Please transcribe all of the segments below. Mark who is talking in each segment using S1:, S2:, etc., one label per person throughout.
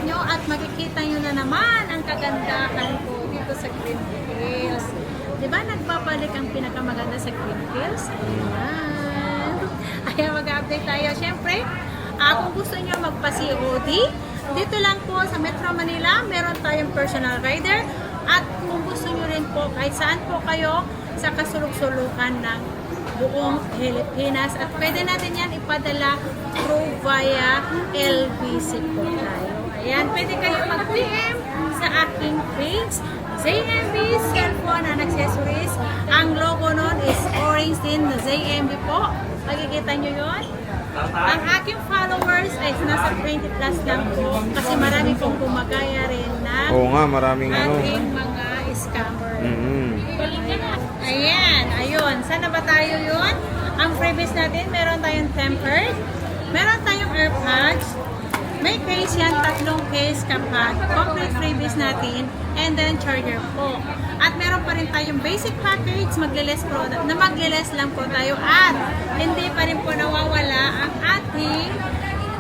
S1: nyo at makikita nyo na naman ang kagandahan ko dito sa Green Hills. Diba nagbabalik ang pinakamaganda sa Green Hills? Ayan. Ayan, mag-update tayo. Siyempre, kung gusto nyo magpa-COD, dito lang po sa Metro Manila, meron tayong personal rider. At kung gusto nyo rin po, kahit saan po kayo sa kasulok-sulukan ng buong Pilipinas. At pwede natin yan ipadala through via LBC po tayo. Ayan, pwede kayo mag-PM sa aking page, ZMB Cellphone and Accessories. Ang logo nun is orange din na ZMB po. Makikita nyo yun. Ang aking followers ay nasa 20 plus lang po kasi marami pong gumagaya rin na
S2: Oo nga, maraming
S1: aking mga scammer.
S2: Mm-hmm.
S1: Ayan, ayun. Saan na ba tayo yun? Ang freebies natin, meron tayong tempered, meron tayong AirPods, may case yan, 3 case kapag complete freebies natin, and then charger po. At meron pa rin tayong basic package, magle-less product, na magle-less lang po tayo at hindi pa rin po nawawala ang ating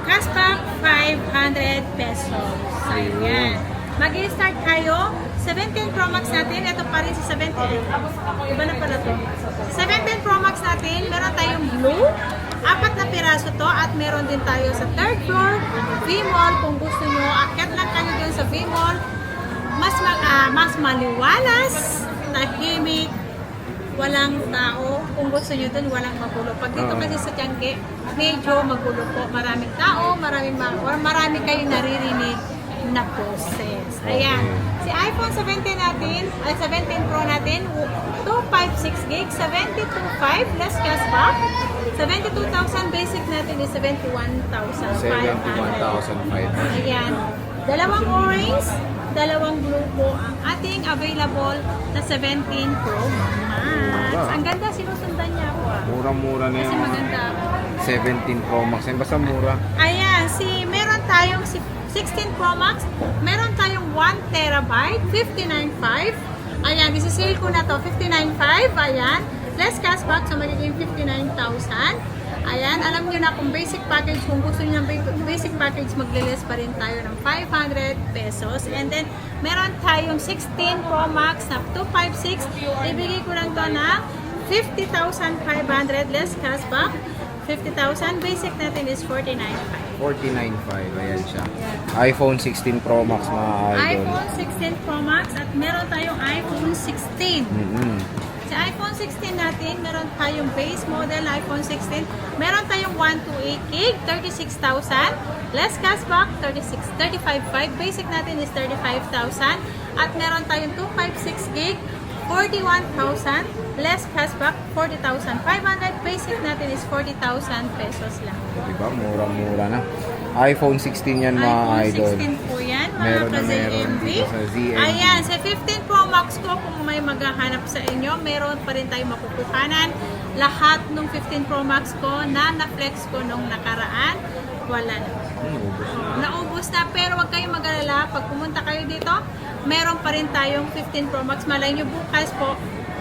S1: cashback 500 pesos. Ayan. Mag-i-start tayo. 17 Pro Max natin, ito pa rin si 17. Iba na pala to. 17 Pro Max natin, meron tayong blue. 4 na piraso to at meron din tayo sa 3rd floor, V-Mall. Kung gusto nyo, akyat lang kayo dun sa V-Mall. Mas maliwalas, tahimik, walang tao. Kung gusto nyo dun, walang magulo. Pag dito kasi sa Tiangge, medyo magulo po. Maraming tao, marami kayong naririnig na process. Ayan. Si iPhone 17 natin, 17 Pro natin, 256 gig, 72.5 less cashback. 72,000 basic natin is 71,500.
S2: 71,500.
S1: Ayan. Dalawang orange, dalawang blue po ang ating available na 17 Pro Max. Ang ganda, sinusundan niya ako.
S2: Murang-mura na
S1: Kasi
S2: yung
S1: maganda.
S2: 17 Pro Max. Basta mura.
S1: Ayan, meron tayong 16 Pro Max, meron tayong 1 terabyte, 59.5. Ayan, isi-sale ko na to, 59.5. Ayan, less cashback, so magiging 59,000. Ayan, alam nyo na kung basic package, kung gusto nyo ng basic package, magle-less pa rin tayo ng 500 pesos. And then, meron tayong 16 Pro Max na 256. Ibigay ko lang to na 50,500 less cashback. 50,000. Basic natin is 49.5.
S2: 49.5. Ayan siya. iPhone 16 Pro Max, mga idol.
S1: iPhone 16 Pro Max at meron tayong iPhone 16. Sa iPhone 16 natin, meron tayong base model iPhone 16. Meron tayong 128 gig, 36,000. Less cashback, 35.5. Basic natin is 35,000. At meron tayong 256 gig, 41,000. Less cashback, 40,500. Basic natin is 40,000 pesos lang.
S2: Diba? Mura-mura na. iPhone 16 yan, mga idol.
S1: iPhone 16 po yan, mga
S2: Meron na meron
S1: ka-ZMB.
S2: dito sa ZMB.
S1: Ayan, sa 15 Pro Max ko, kung may maghahanap sa inyo, meron pa rin tayong makukuhanan. Lahat ng 15 Pro Max ko na na-flex ko nung nakaraan, wala na. Naubos na, pero wag kayong mag-alala. Pag pumunta kayo dito, meron pa rin tayong 15 Pro Max. Malay nyo bukas po,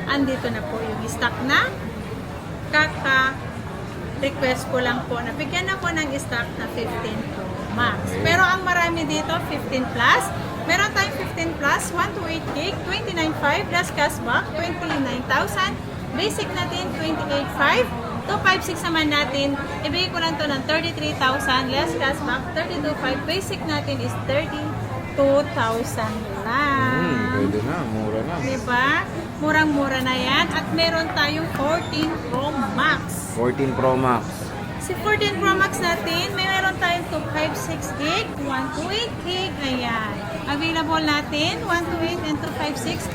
S1: andito na po yung stock na request ko lang po na bigyan ako ng stock na 15 Pro Max. Pero ang marami dito, 15 Plus. Meron tayong 15 Plus, 128 gig, 29.5, less cashback, 29,000. Basic natin, 28.5. 256 naman natin, ibigay ko lang to ng 33,000, less cashback, 32.5. Basic natin is 32,000 lang.
S2: Pwede na, mura na.
S1: Diba? Murang-mura na yan. At meron tayong 14 Pro Max.
S2: 14 Pro Max.
S1: Si 14 Pro Max natin, may meron tayong 256 gig, 128 gig, ayan. Available natin, 128 and 256.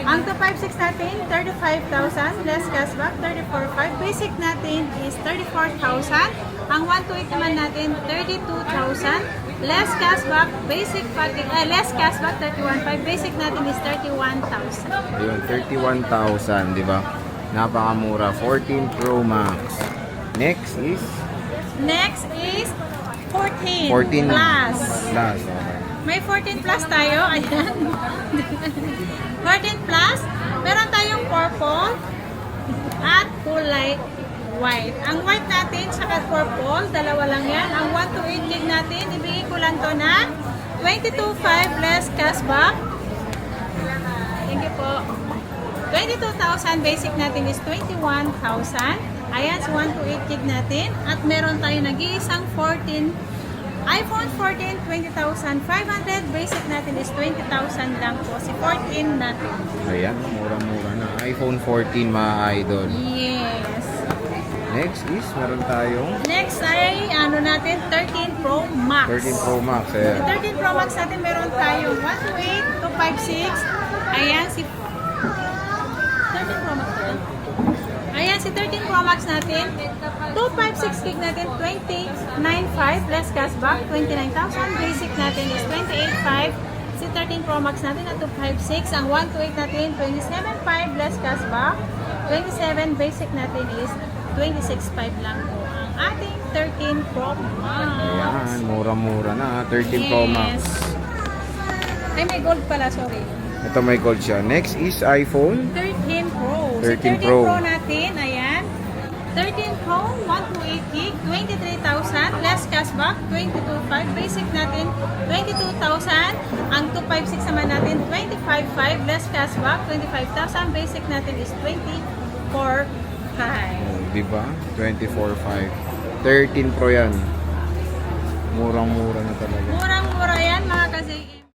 S1: Ang 256 natin, 35,000, less cashback, 34,500. Basic natin is 34,000. Ang 128 naman natin, 32,000. Less cashback, basic package, less cashback, 31,500. Basic natin is 31,000.
S2: Ayun, 31,000, di ba? Napakamura. 14 Pro Max. Next is?
S1: Next is 14,
S2: 14
S1: plus.
S2: Plus, okay.
S1: May 14 plus tayo, ayan. 14 plus, meron tayong purple at kulay white. Ang white natin, saka purple, dalawa lang yan. Ang 128 gig natin, ibigay ko lang to na 22,500 less cashback. Thank you po. 22,000 basic natin is 21,000. Ayan, si 128 gig natin. At meron tayo nag-iisang 14 iPhone 14, 20,500. Basic natin is 20,000 lang po. Si 14 natin.
S2: Ayan, mura-mura na. iPhone 14 mga idol.
S1: Yes.
S2: Next is, meron tayong
S1: Next ay, ano natin, 13 Pro Max.
S2: 13 Pro Max.
S1: Sa
S2: Ayan.
S1: 13 Pro Max natin, meron tayong 128, 256. Ayan, si 13 Pro Max natin. Ayan, si 13 Pro Max natin. 256 gig natin, 29,500 less cashback, 29,000. Basic natin is 28,500. Si 13 Pro Max natin na 256. Ang 128 natin, 27,500 less cashback. 27 basic natin is 26,500 lang po. Ang ating 13 Pro Max.
S2: Ayan, mura-mura na. 13 Pro Max.
S1: Ay, may gold pala, sorry.
S2: Ito may gold siya. Next is iPhone
S1: 13 Pro.
S2: 13
S1: si 13
S2: Pro.
S1: Pro natin, ayan. 13 Pro, 128 gig, 23,000, less cashback, 22,500. Basic natin, 22,000. Ang 256 naman natin, 25,500, less cashback, 25,000. Basic natin is 24,500.
S2: Oh, diba? 24.5. 13 Pro yan. Murang-mura na talaga.
S1: Murang-mura yan mga kasi.